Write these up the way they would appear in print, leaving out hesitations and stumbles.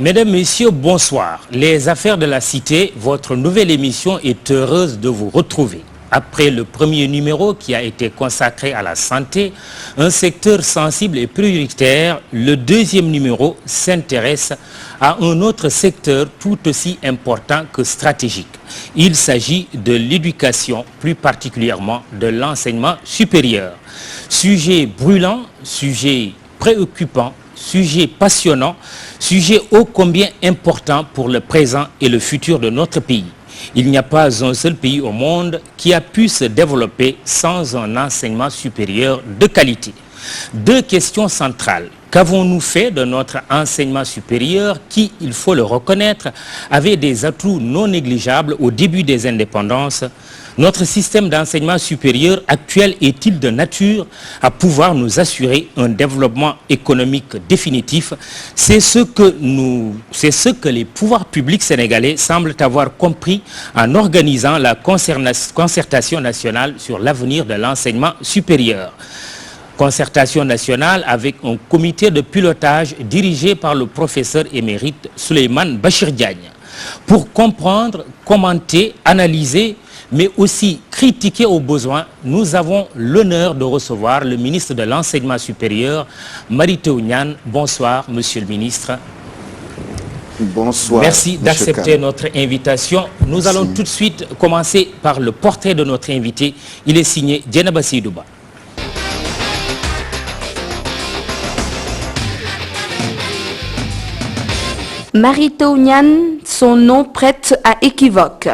Mesdames, Messieurs, bonsoir. Les affaires de la cité, votre nouvelle émission est heureuse de vous retrouver. Après le premier numéro qui a été consacré à la santé, un secteur sensible et prioritaire, le deuxième numéro s'intéresse à un autre secteur tout aussi important que stratégique. Il s'agit de l'éducation, plus particulièrement de l'enseignement supérieur. Sujet brûlant, sujet préoccupant, sujet passionnant, sujet ô combien important pour le présent et le futur de notre pays. Il n'y a pas un seul pays au monde qui a pu se développer sans un enseignement supérieur de qualité. Deux questions centrales. Qu'avons-nous fait de notre enseignement supérieur qui, il faut le reconnaître, avait des atouts non négligeables au début des indépendances? Notre système d'enseignement supérieur actuel est-il de nature à pouvoir nous assurer un développement économique définitif? C'est ce que les pouvoirs publics sénégalais semblent avoir compris en organisant la concertation nationale sur l'avenir de l'enseignement supérieur. Concertation nationale avec un comité de pilotage dirigé par le professeur émérite Souleymane Bachir Diagne. Pour comprendre, commenter, analyser, mais aussi critiquer au besoin, nous avons l'honneur de recevoir le ministre de l'Enseignement supérieur, Mary Teuw Niane. Bonsoir, monsieur le ministre. Bonsoir. Merci d'accepter notre invitation. Nous allons tout de suite commencer par le portrait de notre invité. Il est signé Djenaba Sidouba. Mary Teuw Niane, son nom prête à équivoque.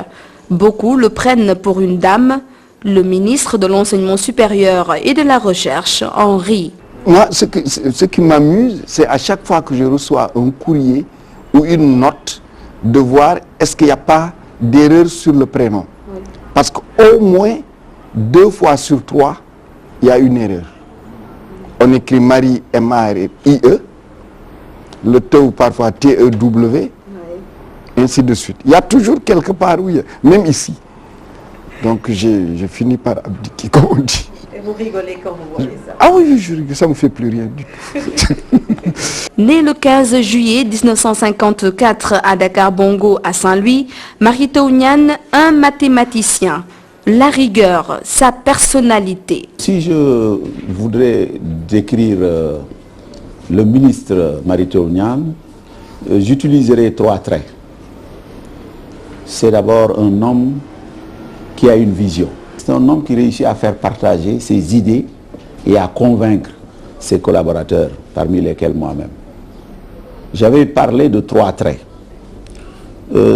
Beaucoup le prennent pour une dame. Le ministre de l'Enseignement supérieur et de la Recherche en rit. Moi, ce qui m'amuse, c'est à chaque fois que je reçois un courrier ou une note, de voir est-ce qu'il n'y a pas d'erreur sur le prénom. Oui. Parce qu'au moins 2 fois sur 3, il y a une erreur. On écrit Marie, M-A-R-I-E, le Teuw parfois T-E-W, ainsi de suite. Il y a toujours quelque part où il y a, même ici. Donc j'ai fini par abdiquer, comme on dit. Et vous rigolez quand vous voyez ça? Ah oui, je rigole, ça ne me fait plus rien du tout. Né le 15 juillet 1954 à Dakar Bongo à Saint-Louis, Mary Teuw Niane, un mathématicien. La rigueur, sa personnalité. Si je voudrais décrire le ministre Mary Teuw Niane, j'utiliserai 3 traits. C'est d'abord un homme qui a une vision. C'est un homme qui réussit à faire partager ses idées et à convaincre ses collaborateurs, parmi lesquels moi-même. J'avais parlé de 3 traits.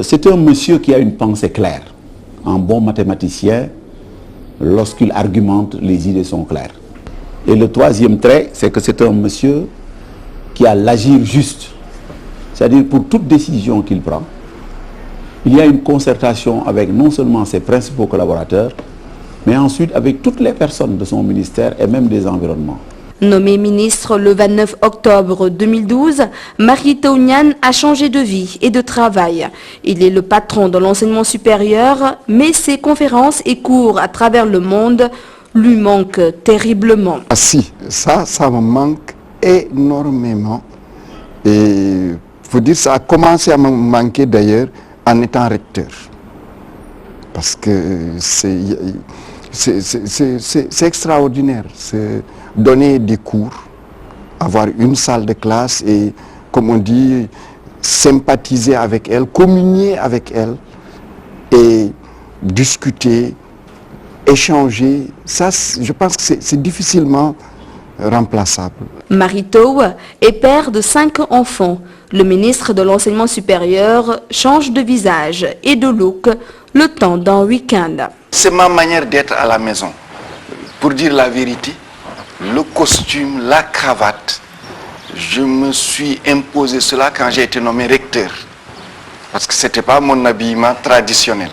C'est un monsieur qui a une pensée claire. Un bon mathématicien, lorsqu'il argumente, les idées sont claires. Et le 3e trait, c'est que c'est un monsieur qui a l'agir juste. C'est-à-dire pour toute décision qu'il prend, il y a une concertation avec non seulement ses principaux collaborateurs, mais ensuite avec toutes les personnes de son ministère et même des environnements. Nommé ministre le 29 octobre 2012, Mary Teuw Niane a changé de vie et de travail. Il est le patron de l'enseignement supérieur, mais ses conférences et cours à travers le monde lui manquent terriblement. Ah si, ça me manque énormément. Et il faut dire ça a commencé à me manquer d'ailleurs en étant recteur. Parce que c'est extraordinaire. Donner des cours, avoir une salle de classe et, comme on dit, sympathiser avec elle, communier avec elle et discuter, échanger. Ça, je pense que c'est difficilement remplaçable. Mary Teuw est père de 5 enfants. Le ministre de l'Enseignement supérieur change de visage et de look le temps d'un week-end. C'est ma manière d'être à la maison. Pour dire la vérité, le costume, la cravate, je me suis imposé cela quand j'ai été nommé recteur. Parce que ce n'était pas mon habillement traditionnel.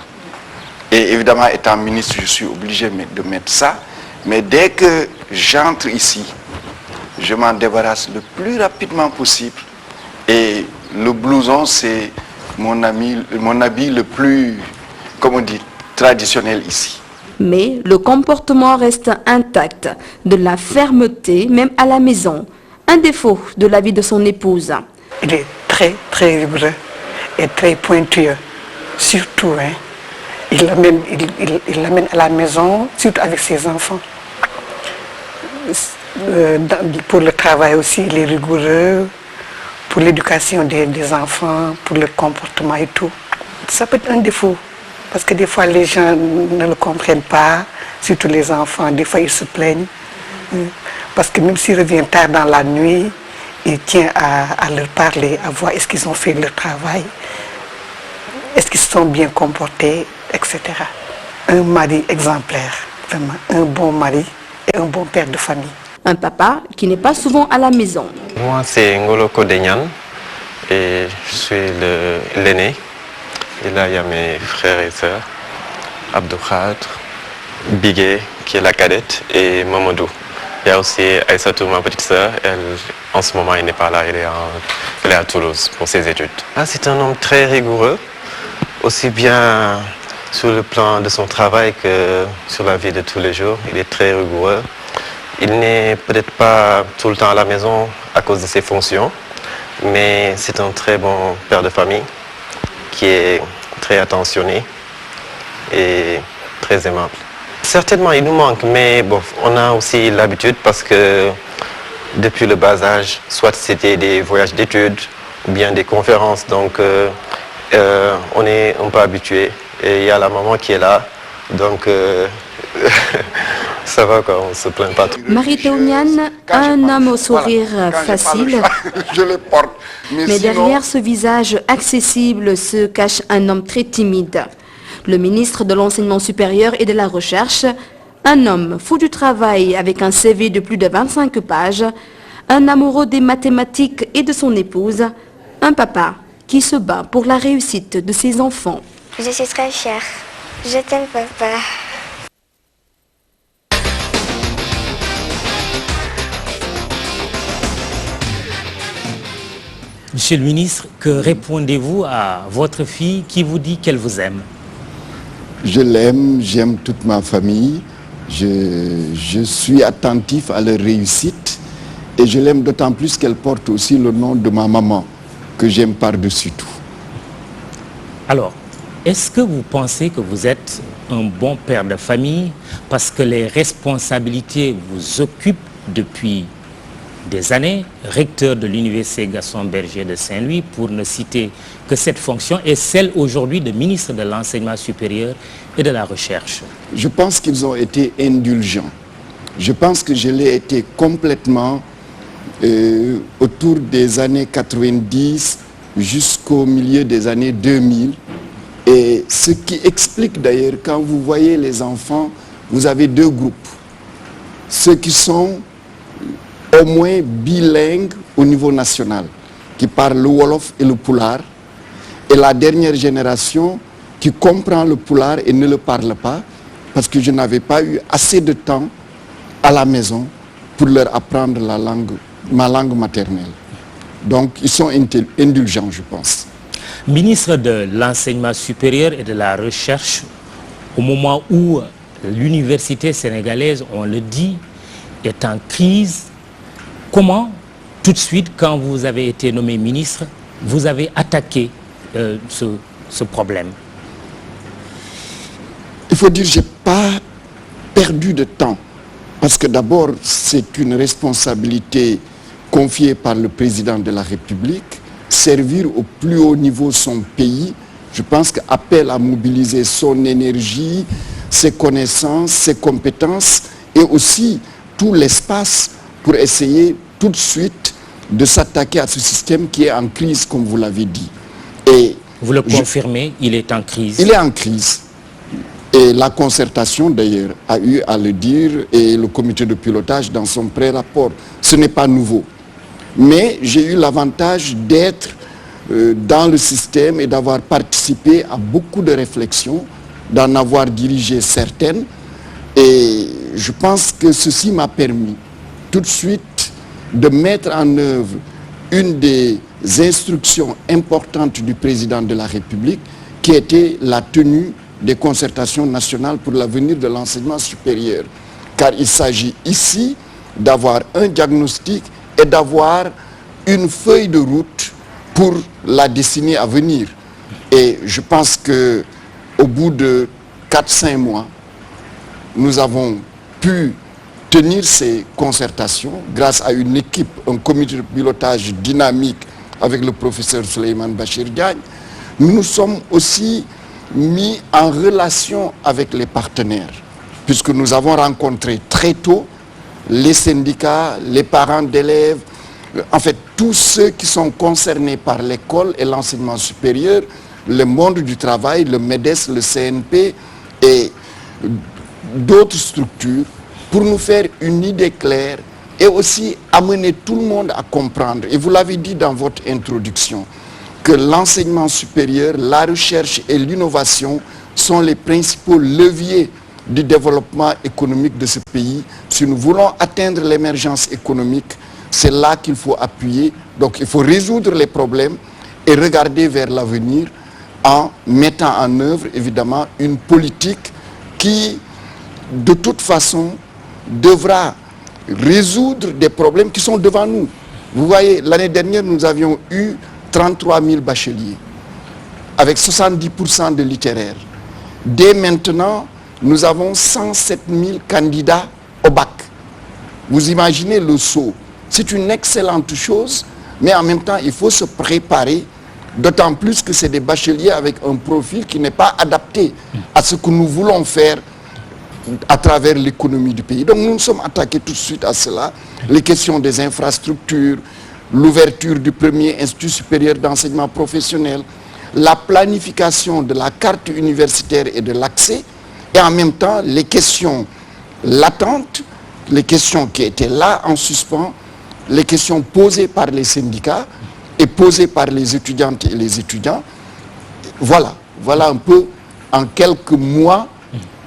Et évidemment, étant ministre, je suis obligé de mettre ça. Mais dès que j'entre ici, je m'en débarrasse le plus rapidement possible. Et le blouson, c'est mon habit le plus, comme on dit, traditionnel ici. Mais le comportement reste intact, de la fermeté même à la maison, un défaut de la vie de son épouse. Il est très rigoureux et très pointueux. Surtout, hein, il l'amène à la maison, surtout avec ses enfants. Pour le travail aussi, il est rigoureux, pour l'éducation des enfants, pour le comportement et tout. Ça peut être un défaut, parce que des fois les gens ne le comprennent pas, surtout les enfants, des fois ils se plaignent. Parce que même s'il revient tard dans la nuit, il tient à leur parler, à voir est-ce qu'ils ont fait leur travail, est-ce qu'ils se sont bien comportés, etc. Un mari exemplaire, vraiment, un bon mari et un bon père de famille. Un papa qui n'est pas souvent à la maison. Moi, c'est Ngolo Kodenyan et je suis l'aîné. Et là, il y a mes frères et sœurs, Abdou Khadr, Bigué, qui est la cadette, et Mamadou. Il y a aussi Aïssatou, ma petite sœur. Elle, en ce moment, elle n'est pas là, elle est à Toulouse pour ses études. Ah, c'est un homme très rigoureux, aussi bien sur le plan de son travail que sur la vie de tous les jours. Il est très rigoureux. Il n'est peut-être pas tout le temps à la maison à cause de ses fonctions, mais c'est un très bon père de famille qui est très attentionné et très aimable. Certainement, il nous manque, mais bon, on a aussi l'habitude parce que depuis le bas âge, soit c'était des voyages d'études ou bien des conférences, donc on est un peu habitué. Et il y a la maman qui est là, donc ça va quoi, on ne se plaint pas trop. Mary-Teuw Niane, un homme au sourire facile, je le porte. mais derrière ce visage accessible se cache un homme très timide. Le ministre de l'Enseignement supérieur et de la Recherche, un homme fou du travail avec un CV de plus de 25 pages, un amoureux des mathématiques et de son épouse, un papa qui se bat pour la réussite de ses enfants. Je suis très fière. Je t'aime, papa. Monsieur le ministre, que répondez-vous à votre fille qui vous dit qu'elle vous aime? Je l'aime, j'aime toute ma famille, je suis attentif à leur réussite et je l'aime d'autant plus qu'elle porte aussi le nom de ma maman, que j'aime par-dessus tout. Alors, est-ce que vous pensez que vous êtes un bon père de famille parce que les responsabilités vous occupent depuis des années, recteur de l'université Gaston Berger de Saint-Louis, pour ne citer que cette fonction, et celle aujourd'hui de ministre de l'Enseignement supérieur et de la Recherche? Je pense qu'ils ont été indulgents. Je pense que je l'ai été complètement autour des années 90 jusqu'au milieu des années 2000. Et ce qui explique d'ailleurs, quand vous voyez les enfants, vous avez deux groupes. Ceux qui sont au moins bilingues au niveau national, qui parlent le Wolof et le Pulaar, et la dernière génération qui comprend le Pulaar et ne le parle pas, parce que je n'avais pas eu assez de temps à la maison pour leur apprendre ma langue maternelle. Donc ils sont indulgents, je pense. Ministre de l'Enseignement supérieur et de la Recherche, au moment où l'université sénégalaise, on le dit, est en crise, comment, tout de suite, quand vous avez été nommé ministre, vous avez attaqué ce problème? Il faut dire que je n'ai pas perdu de temps, parce que d'abord, c'est une responsabilité confiée par le président de la République, servir au plus haut niveau son pays. Je pense qu'appelle à mobiliser son énergie, ses connaissances, ses compétences et aussi tout l'espace pour essayer tout de suite de s'attaquer à ce système qui est en crise, comme vous l'avez dit. Et vous le confirmez, il est en crise? Il est en crise. Et la concertation, d'ailleurs, a eu à le dire, et le comité de pilotage dans son pré-rapport. Ce n'est pas nouveau. Mais j'ai eu l'avantage d'être dans le système et d'avoir participé à beaucoup de réflexions, d'en avoir dirigé certaines. Et je pense que ceci m'a permis tout de suite de mettre en œuvre une des instructions importantes du président de la République, qui était la tenue des concertations nationales pour l'avenir de l'enseignement supérieur. Car il s'agit ici d'avoir un diagnostic et d'avoir une feuille de route pour la décennie à venir. Et je pense qu'au bout de 4-5 mois, nous avons pu tenir ces concertations grâce à une équipe, un comité de pilotage dynamique avec le professeur Souleymane Bachir Diagne. Nous nous sommes aussi mis en relation avec les partenaires, puisque nous avons rencontré très tôt les syndicats, les parents d'élèves, en fait tous ceux qui sont concernés par l'école et l'enseignement supérieur, le monde du travail, le MEDES, le CNP et d'autres structures, pour nous faire une idée claire et aussi amener tout le monde à comprendre. Et vous l'avez dit dans votre introduction, que l'enseignement supérieur, la recherche et l'innovation sont les principaux leviers du développement économique de ce pays. Si nous voulons atteindre l'émergence économique, c'est là qu'il faut appuyer. Donc il faut résoudre les problèmes et regarder vers l'avenir en mettant en œuvre évidemment une politique qui, de toute façon, devra résoudre des problèmes qui sont devant nous. Vous voyez, l'année dernière, nous avions eu 33 000 bacheliers, avec 70% de littéraires. Dès maintenant, nous avons 107 000 candidats au bac. Vous imaginez le saut. C'est une excellente chose, mais en même temps, il faut se préparer, d'autant plus que c'est des bacheliers avec un profil qui n'est pas adapté à ce que nous voulons faire à travers l'économie du pays. Donc nous nous sommes attaqués tout de suite à cela. Les questions des infrastructures, l'ouverture du premier institut supérieur d'enseignement professionnel, la planification de la carte universitaire et de l'accès, et en même temps les questions latentes, les questions qui étaient là en suspens, les questions posées par les syndicats et posées par les étudiantes et les étudiants. Voilà un peu en quelques mois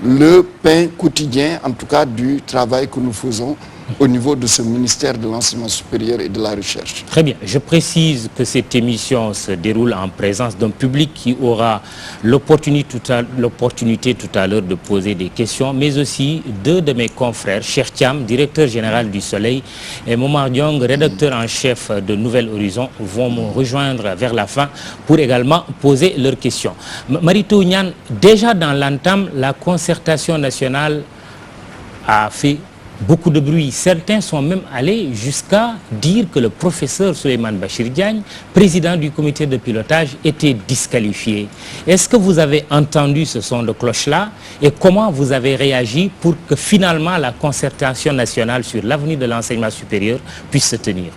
le pain quotidien, en tout cas du travail que nous faisons au niveau de ce ministère de l'enseignement supérieur et de la recherche. Très bien. Je précise que cette émission se déroule en présence d'un public qui aura l'opportunité tout à l'heure de poser des questions, mais aussi deux de mes confrères, Cheikh Thiam, directeur général du Soleil, et Momar Diong, rédacteur en chef de Nouvel Horizon, vont me rejoindre vers la fin pour également poser leurs questions. Mary Teuw Niane, déjà dans l'entame, la concertation nationale a fait beaucoup de bruit. Certains sont même allés jusqu'à dire que le professeur Souleymane Bachir Diagne, président du comité de pilotage, était disqualifié. Est-ce que vous avez entendu ce son de cloche-là et comment vous avez réagi pour que finalement la concertation nationale sur l'avenir de l'enseignement supérieur puisse se tenir?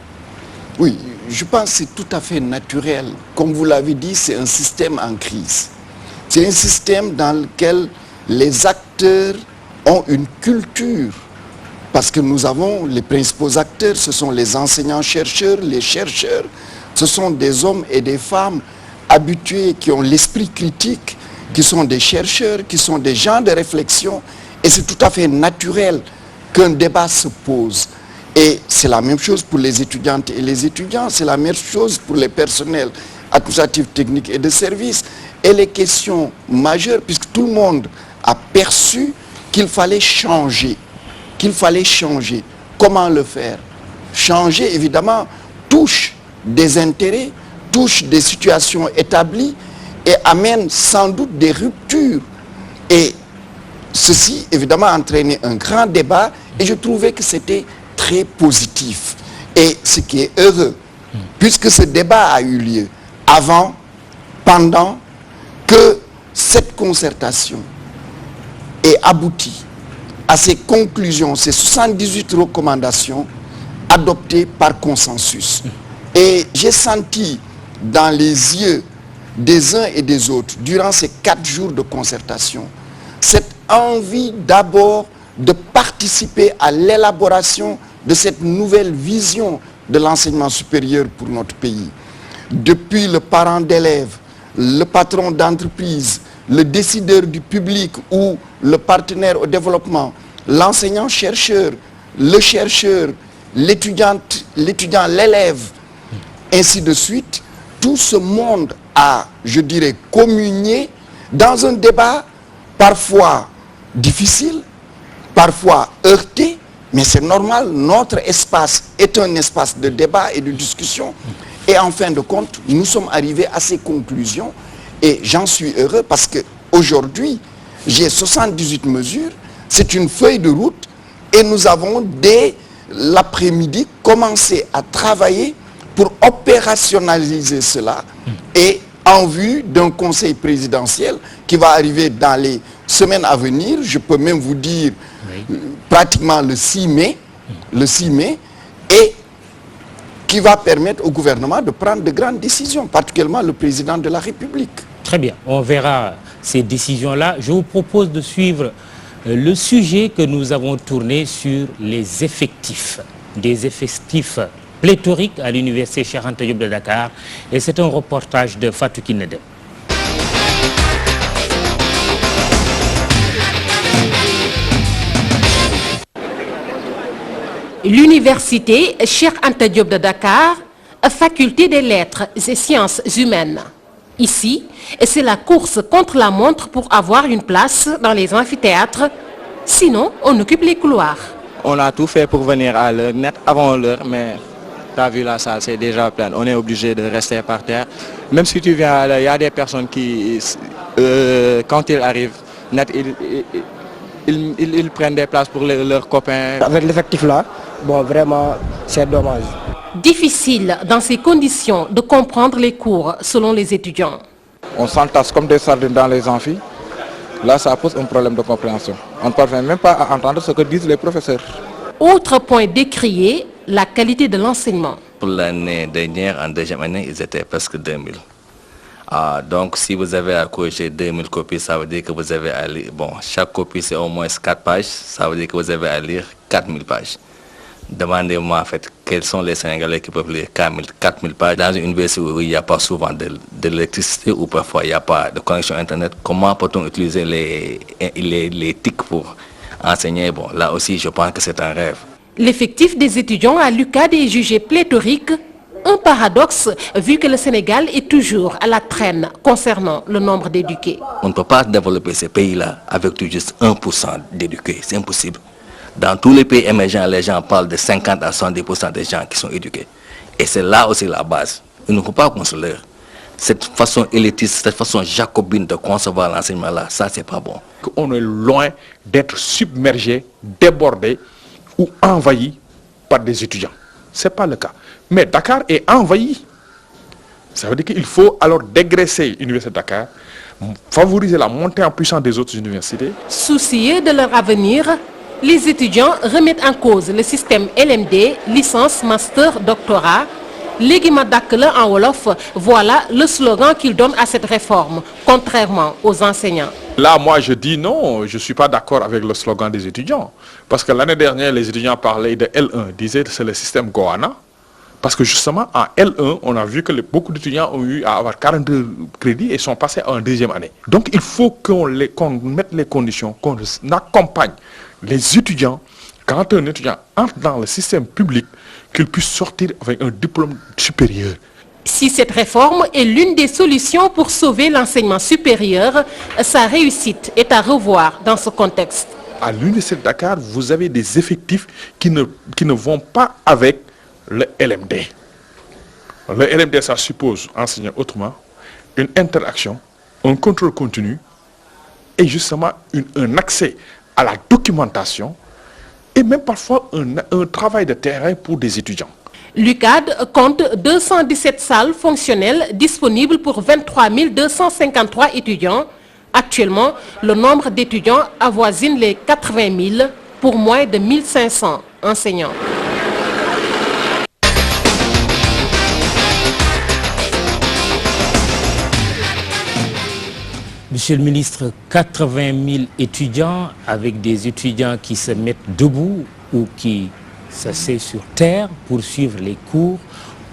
Oui, je pense que c'est tout à fait naturel. Comme vous l'avez dit, c'est un système en crise. C'est un système dans lequel les acteurs ont une culture. Parce que nous avons les principaux acteurs, ce sont les enseignants-chercheurs, les chercheurs, ce sont des hommes et des femmes habitués qui ont l'esprit critique, qui sont des chercheurs, qui sont des gens de réflexion. Et c'est tout à fait naturel qu'un débat se pose. Et c'est la même chose pour les étudiantes et les étudiants, c'est la même chose pour les personnels administratifs, techniques et de services. Et les questions majeures, puisque tout le monde a perçu qu'il fallait changer. Comment le faire? Changer, évidemment, touche des intérêts, touche des situations établies et amène sans doute des ruptures. Et ceci, évidemment, a entraîné un grand débat et je trouvais que c'était très positif. Et ce qui est heureux, puisque ce débat a eu lieu avant, pendant, que cette concertation est aboutie à ces conclusions, ces 78 recommandations adoptées par consensus. Et j'ai senti dans les yeux des uns et des autres, durant ces 4 jours de concertation, cette envie d'abord de participer à l'élaboration de cette nouvelle vision de l'enseignement supérieur pour notre pays. Depuis le parent d'élève, le patron d'entreprise, le décideur du public ou le partenaire au développement, l'enseignant-chercheur, le chercheur, l'étudiant, l'élève, ainsi de suite, tout ce monde a, je dirais, communié dans un débat parfois difficile, parfois heurté, mais c'est normal, notre espace est un espace de débat et de discussion. Et en fin de compte, nous sommes arrivés à ces conclusions et j'en suis heureux parce qu'aujourd'hui, j'ai 78 mesures, c'est une feuille de route et nous avons dès l'après-midi commencé à travailler pour opérationnaliser cela et en vue d'un conseil présidentiel qui va arriver dans les semaines à venir, je peux même vous dire pratiquement le 6 mai, et qui va permettre au gouvernement de prendre de grandes décisions, particulièrement le président de la République. Très bien, on verra ces décisions-là. Je vous propose de suivre le sujet que nous avons tourné sur les effectifs, des effectifs pléthoriques à l'université Cheikh Anta Diop de Dakar, et c'est un reportage de Fatou Kinedem. L'université Cheikh Anta Diop de Dakar, faculté des lettres et sciences humaines. Ici, c'est la course contre la montre pour avoir une place dans les amphithéâtres, sinon on occupe les couloirs. On a tout fait pour venir à l'heure, net avant l'heure, mais tu as vu la salle, c'est déjà plein. On est obligé de rester par terre. Même si tu viens à l'heure, il y a des personnes qui, quand ils arrivent, net, ils prennent des places pour leurs copains. Avec l'effectif là, bon, vraiment, c'est dommage. Difficile dans ces conditions de comprendre les cours selon les étudiants. On s'entasse comme des sardines dans les amphis. Là, ça pose un problème de compréhension. On ne parvient même pas à entendre ce que disent les professeurs. Autre point décrié, la qualité de l'enseignement. Pour l'année dernière, en deuxième année, ils étaient presque 2000. Donc, si vous avez à corriger 2000 copies, ça veut dire que vous avez à lire... Bon, chaque copie, c'est au moins 4 pages. Ça veut dire que vous avez à lire 4000 pages. Demandez-moi en fait quels sont les Sénégalais qui peuvent lire 4000 pages dans une université où il n'y a pas souvent de l'électricité ou parfois il n'y a pas de connexion Internet. Comment peut-on utiliser les TIC pour enseigner? Bon, là aussi, je pense que c'est un rêve. L'effectif des étudiants à l'UCAD est jugé pléthorique, un paradoxe vu que le Sénégal est toujours à la traîne concernant le nombre d'éduqués. On ne peut pas développer ces pays-là avec tout juste 1% d'éduqués, c'est impossible. Dans tous les pays émergents, les gens parlent de 50 à 70% des gens qui sont éduqués. Et c'est là aussi la base. Il ne faut pas qu'on se leurre. Cette façon élitiste, cette façon jacobine de concevoir l'enseignement-là, ça, c'est pas bon. On est loin d'être submergé, débordé ou envahi par des étudiants. Ce n'est pas le cas. Mais Dakar est envahi. Ça veut dire qu'il faut alors dégraisser l'université de Dakar, favoriser la montée en puissance des autres universités. Soucieux de leur avenir, les étudiants remettent en cause le système LMD, licence, master, doctorat. Légima Dakle en Wolof, voilà le slogan qu'ils donnent à cette réforme, contrairement aux enseignants. Là, moi, je dis non, je ne suis pas d'accord avec le slogan des étudiants. Parce que l'année dernière, les étudiants parlaient de L1, disaient que c'est le système Goana. Parce que justement, en L1, on a vu que beaucoup d'étudiants ont eu à avoir 42 crédits et sont passés en deuxième année. Donc, il faut qu'on mette les conditions, qu'on accompagne les étudiants. Quand un étudiant entre dans le système public, qu'il puisse sortir avec un diplôme supérieur. Si cette réforme est l'une des solutions pour sauver l'enseignement supérieur, sa réussite est à revoir dans ce contexte. À l'université de Dakar, vous avez des effectifs qui ne vont pas avec le LMD. Le LMD, ça suppose enseigner autrement, une interaction, un contrôle continu et justement un accès à la documentation et même parfois un travail de terrain pour des étudiants. L'UCAD compte 217 salles fonctionnelles disponibles pour 23 253 étudiants. Actuellement, le nombre d'étudiants avoisine les 80 000 pour moins de 1500 enseignants. Monsieur le ministre, 80 000 étudiants avec des étudiants qui se mettent debout ou qui s'asseyent sur terre pour suivre les cours.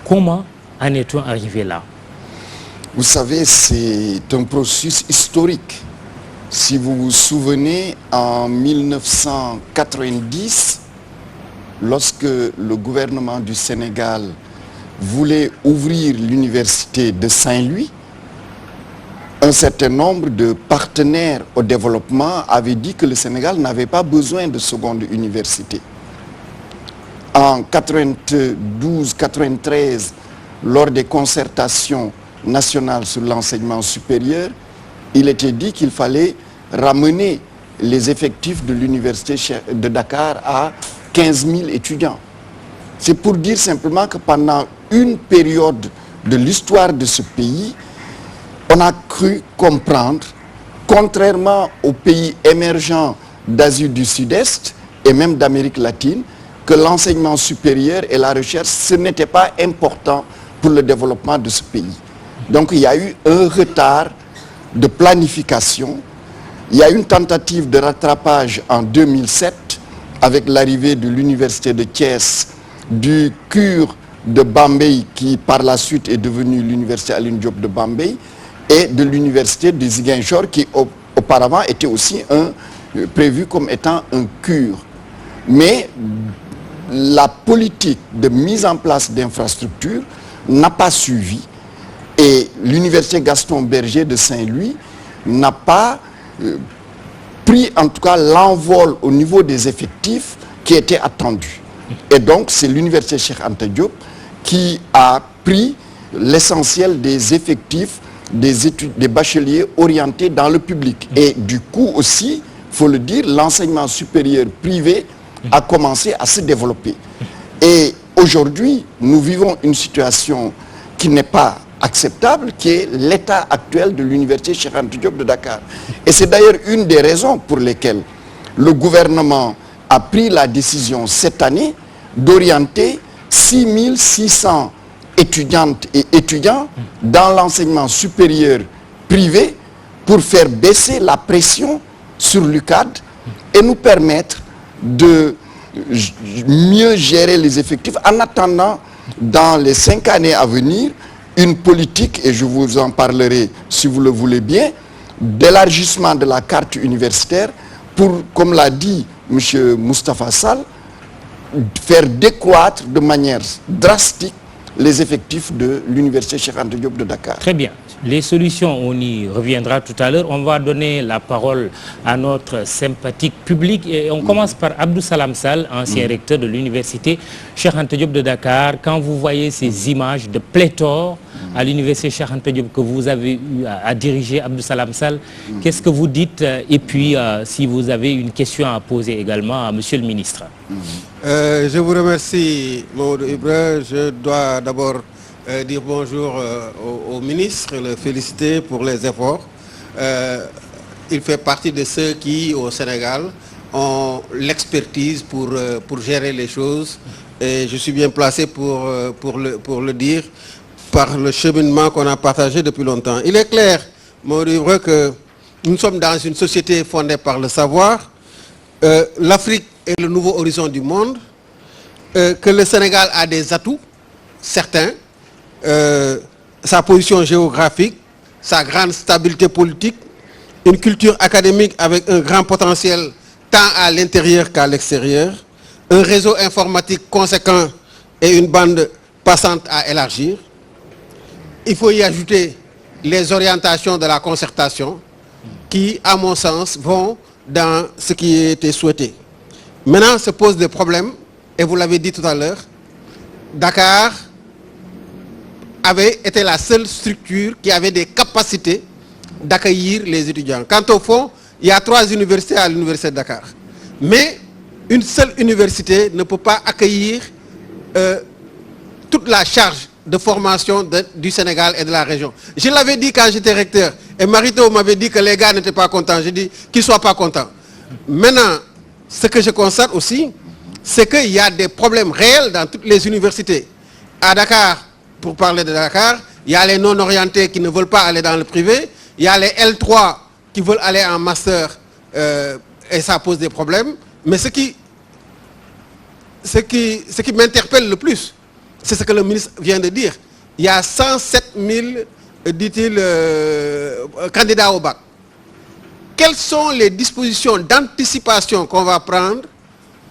Comment en est-on arrivé là? Vous savez, c'est un processus historique. Si vous vous souvenez, en 1990, lorsque le gouvernement du Sénégal voulait ouvrir l'université de Saint-Louis, un certain nombre de partenaires au développement avaient dit que le Sénégal n'avait pas besoin de seconde université. En 92-93, lors des concertations nationales sur l'enseignement supérieur, il était dit qu'il fallait ramener les effectifs de l'université de Dakar à 15 000 étudiants. C'est pour dire simplement que pendant une période de l'histoire de ce pays, on a cru comprendre, contrairement aux pays émergents d'Asie du Sud-Est et même d'Amérique latine, que l'enseignement supérieur et la recherche, ce n'était pas important pour le développement de ce pays. Donc il y a eu un retard de planification. Il y a une tentative de rattrapage en 2007 avec l'arrivée de l'université de Thiès, du CUR de Bambey qui par la suite est devenu l'université Alioune Diop de Bambey et de l'université de Ziguinchor qui auparavant était aussi prévu comme étant un CUR. Mais la politique de mise en place d'infrastructures n'a pas suivi et l'université Gaston Berger de Saint-Louis n'a pas pris en tout cas l'envol au niveau des effectifs qui était attendu. Et donc c'est l'université Cheikh Anta Diop qui a pris l'essentiel des effectifs des bacheliers orientés dans le public. Et du coup aussi, il faut le dire, l'enseignement supérieur privé a commencé à se développer. Et aujourd'hui, nous vivons une situation qui n'est pas acceptable, qui est l'état actuel de l'université Cheikh Anta Diop de Dakar. Et c'est d'ailleurs une des raisons pour lesquelles le gouvernement a pris la décision cette année d'orienter 6600 étudiantes et étudiants dans l'enseignement supérieur privé pour faire baisser la pression sur l'UCAD et nous permettre de mieux gérer les effectifs en attendant dans les 5 années à venir une politique, et je vous en parlerai si vous le voulez bien, d'élargissement de la carte universitaire pour, comme l'a dit M. Moustapha Sall, faire décroître de manière drastique les effectifs de l'université Cheikh Anta Diop de Dakar. Très bien. Les solutions, on y reviendra tout à l'heure. On va donner la parole à notre sympathique public. Et on commence par Abdou Salam Sall, ancien recteur de l'université Cheikh Anta Diop de Dakar. Quand vous voyez ces images de pléthore à l'université Cheikh Anta Diop que vous avez eu à diriger, Abdou Salam Sall, qu'est-ce que vous dites? Et puis, si vous avez une question à poser également à Monsieur le ministre. Je vous remercie, Maodo Ibra. Je dois d'abord dire bonjour au ministre, le féliciter pour les efforts. Il fait partie de ceux qui, au Sénégal, ont l'expertise pour gérer les choses. Et je suis bien placé pour le dire par le cheminement qu'on a partagé depuis longtemps. Il est clair, Maodo Ibra, que nous sommes dans une société fondée par le savoir. L'Afrique est le nouveau horizon du monde, que le Sénégal a des atouts, certains, sa position géographique, sa grande stabilité politique, une culture académique avec un grand potentiel tant à l'intérieur qu'à l'extérieur, un réseau informatique conséquent et une bande passante à élargir. Il faut y ajouter les orientations de la concertation qui, à mon sens, vont dans ce qui était souhaité. Maintenant se posent des problèmes, et vous l'avez dit tout à l'heure, Dakar avait été la seule structure qui avait des capacités d'accueillir les étudiants. Quant au fond, il y a 3 universités à l'université de Dakar. Mais une seule université ne peut pas accueillir toute la charge de formation du Sénégal et de la région. Je l'avais dit quand j'étais recteur, et Marito m'avait dit que les gars n'étaient pas contents. J'ai dit qu'ils ne soient pas contents. Maintenant, ce que je constate aussi, c'est qu'il y a des problèmes réels dans toutes les universités. À Dakar, pour parler de Dakar, il y a les non-orientés qui ne veulent pas aller dans le privé, il y a les L3 qui veulent aller en master et ça pose des problèmes. Mais ce qui m'interpelle le plus, c'est ce que le ministre vient de dire. Il y a 107 000, dit-il, candidats au bac. Quelles sont les dispositions d'anticipation qu'on va prendre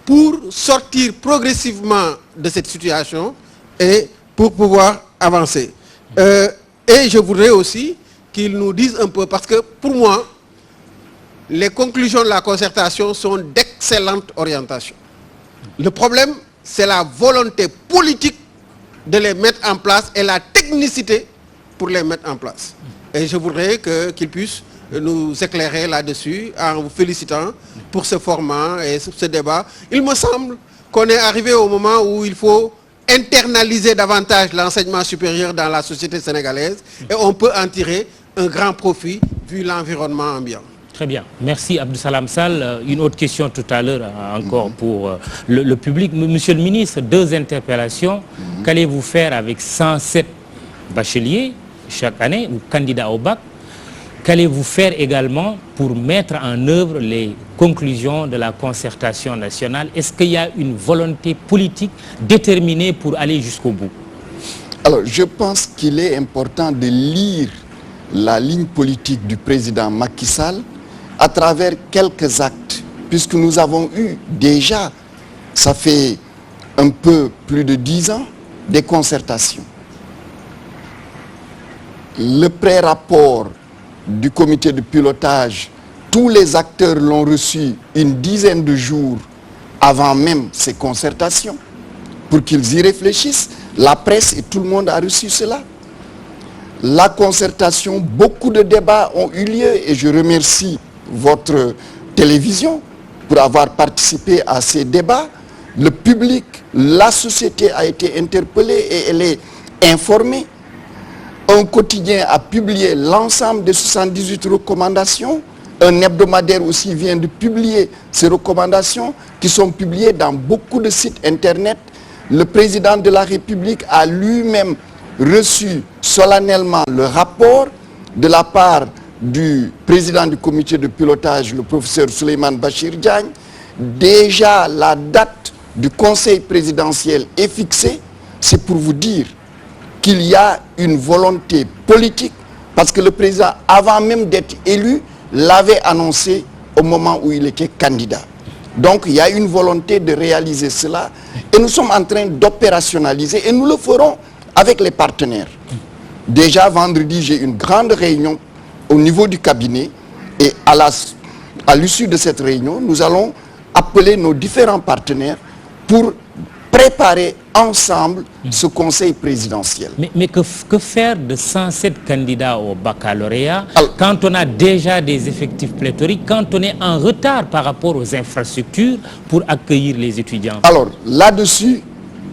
pour sortir progressivement de cette situation et pour pouvoir avancer? Et je voudrais aussi qu'ils nous disent un peu, parce que pour moi, les conclusions de la concertation sont d'excellentes orientations. Le problème, c'est la volonté politique de les mettre en place et la technicité pour les mettre en place. Et je voudrais qu'ils puissent nous éclairer là-dessus en vous félicitant pour ce format et ce débat. Il me semble qu'on est arrivé au moment où il faut internaliser davantage l'enseignement supérieur dans la société sénégalaise et on peut en tirer un grand profit vu l'environnement ambiant. Très bien. Merci Abdou Salam Sall. Une autre question tout à l'heure encore pour le public. Monsieur le ministre, 2 interpellations. Qu'allez-vous faire avec 107 bacheliers chaque année ou candidats au bac? Qu'allez-vous faire également pour mettre en œuvre les conclusions de la concertation nationale? Est-ce qu'il y a une volonté politique déterminée pour aller jusqu'au bout? Alors, je pense qu'il est important de lire la ligne politique du président Macky Sall à travers quelques actes, puisque nous avons eu déjà, ça fait un peu plus de 10 ans, des concertations. Le pré-rapport du comité de pilotage, tous les acteurs l'ont reçu une dizaine de jours avant même ces concertations, pour qu'ils y réfléchissent. La presse et tout le monde a reçu cela. La concertation, beaucoup de débats ont eu lieu et je remercie votre télévision pour avoir participé à ces débats. Le public, la société a été interpellée et elle est informée. Un quotidien a publié l'ensemble des 78 recommandations. Un hebdomadaire aussi vient de publier ces recommandations qui sont publiées dans beaucoup de sites internet. Le président de la République a lui-même reçu solennellement le rapport de la part du président du comité de pilotage, le professeur Souleymane Bachir Diagne. Déjà, la date du conseil présidentiel est fixée. C'est pour vous dire qu'il y a une volonté politique, parce que le président, avant même d'être élu, l'avait annoncé au moment où il était candidat. Donc, il y a une volonté de réaliser cela et nous sommes en train d'opérationnaliser et nous le ferons avec les partenaires. Déjà, vendredi, j'ai une grande réunion au niveau du cabinet et à l'issue de cette réunion, nous allons appeler nos différents partenaires pour préparer ensemble ce conseil présidentiel. Mais que faire de 107 candidats au baccalauréat quand on a déjà des effectifs pléthoriques, quand on est en retard par rapport aux infrastructures pour accueillir les étudiants? Alors, là-dessus,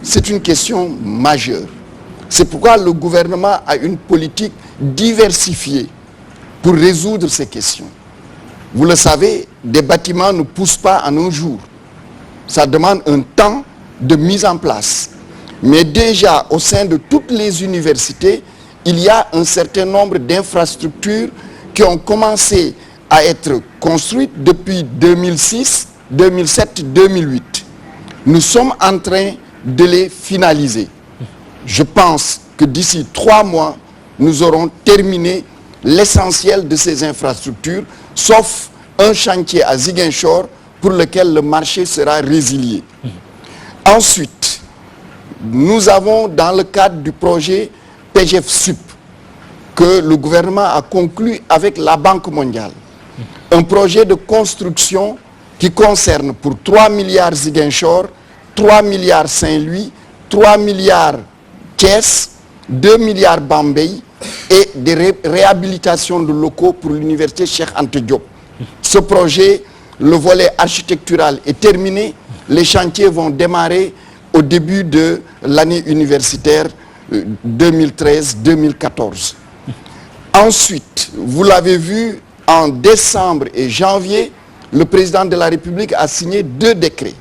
c'est une question majeure. C'est pourquoi le gouvernement a une politique diversifiée pour résoudre ces questions. Vous le savez, des bâtiments ne poussent pas en un jour. Ça demande un temps de mise en place. Mais déjà, au sein de toutes les universités, il y a un certain nombre d'infrastructures qui ont commencé à être construites depuis 2006, 2007, 2008. Nous sommes en train de les finaliser. Je pense que d'ici 3 mois, nous aurons terminé l'essentiel de ces infrastructures, sauf un chantier à Ziguinchor pour lequel le marché sera résilié. Ensuite, nous avons dans le cadre du projet PGF-SUP que le gouvernement a conclu avec la Banque mondiale, un projet de construction qui concerne pour 3 milliards Ziguinchor, 3 milliards Saint-Louis, 3 milliards Thiès, 2 milliards Bambey et des réhabilitations de locaux pour l'université Cheikh Anta Diop. Ce projet, le volet architectural est terminé. Les chantiers vont démarrer au début de l'année universitaire 2013-2014. Ensuite, vous l'avez vu, en décembre et janvier, le président de la République a signé 2 décrets.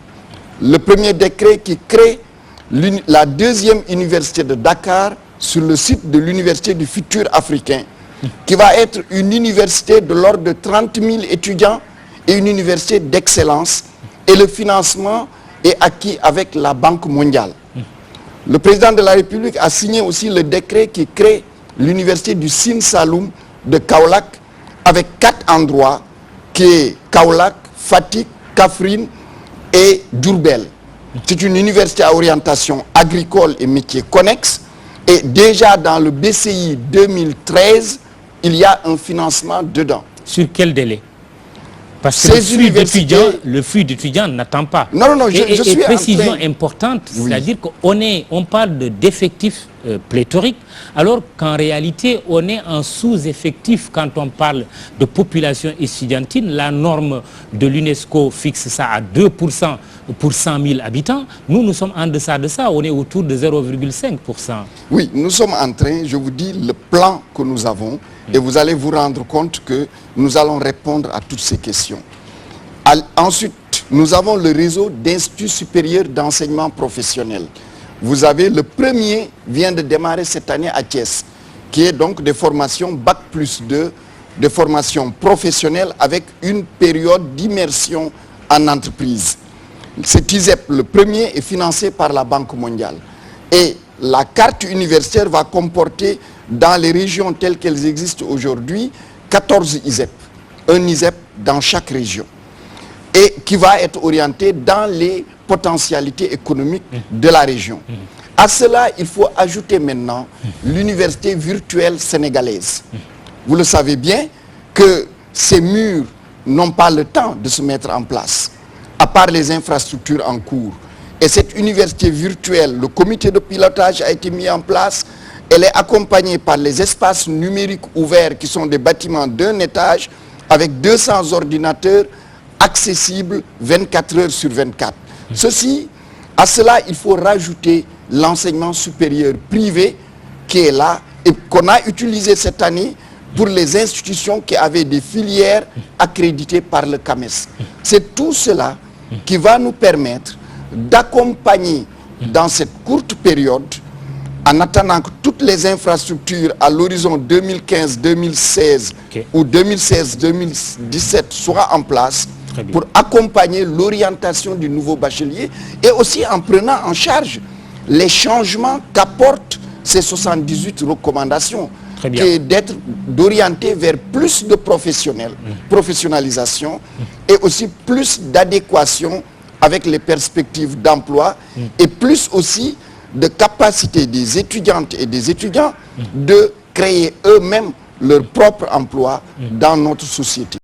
Le premier décret qui crée la 2e université de Dakar sur le site de l'université du futur africain, qui va être une université de l'ordre de 30 000 étudiants et une université d'excellence. Et le financement est acquis avec la Banque mondiale. Le président de la République a signé aussi le décret qui crée l'université du Sine Saloum de Kaolack avec 4 endroits qui est Kaolack, Fatick, Kaffrine et Diourbel. C'est une université à orientation agricole et métiers connexes et déjà dans le BCI 2013, il y a un financement dedans. Sur quel délai? Parce que le flux d'étudiants n'attend pas. Non, non, je suis précision importante, c'est-à-dire qu'on parle d'effectifs pléthoriques, alors qu'en réalité, on est en sous-effectif quand on parle de population estudiantine. La norme de l'UNESCO fixe ça à 2% pour 100 000 habitants. Nous sommes en deçà de ça, on est autour de 0,5%. Oui, nous sommes en train, je vous dis, le plan que nous avons, et vous allez vous rendre compte que nous allons répondre à toutes ces questions. Ensuite, nous avons le réseau d'instituts supérieurs d'enseignement professionnel. Vous avez le premier, vient de démarrer cette année à Thiès, qui est donc des formations Bac+2, des formations professionnelles avec une période d'immersion en entreprise. Cet ISEP, le premier, est financé par la Banque mondiale. Et la carte universitaire va comporter, dans les régions telles qu'elles existent aujourd'hui, 14 ISEP. Un ISEP dans chaque région. Et qui va être orienté dans les potentialités économiques de la région. À cela, il faut ajouter maintenant l'université virtuelle sénégalaise. Vous le savez bien que ces murs n'ont pas le temps de se mettre en place, à part les infrastructures en cours. Et cette université virtuelle, le comité de pilotage a été mis en place. Elle est accompagnée par les espaces numériques ouverts qui sont des bâtiments d'un étage avec 200 ordinateurs accessibles 24 heures sur 24. Ceci, à cela, il faut rajouter l'enseignement supérieur privé qui est là et qu'on a utilisé cette année pour les institutions qui avaient des filières accréditées par le CAMES. C'est tout cela qui va nous permettre d'accompagner dans cette courte période, en attendant que toutes les infrastructures à l'horizon 2015-2016 ou 2016-2017 soient en place, pour accompagner l'orientation du nouveau bachelier et aussi en prenant en charge les changements qu'apportent ces 78 recommandations, qui est d'orienter vers plus de professionnels, professionnalisation et aussi plus d'adéquation avec les perspectives d'emploi et plus aussi de capacité des étudiantes et des étudiants de créer eux-mêmes leur propre emploi dans notre société.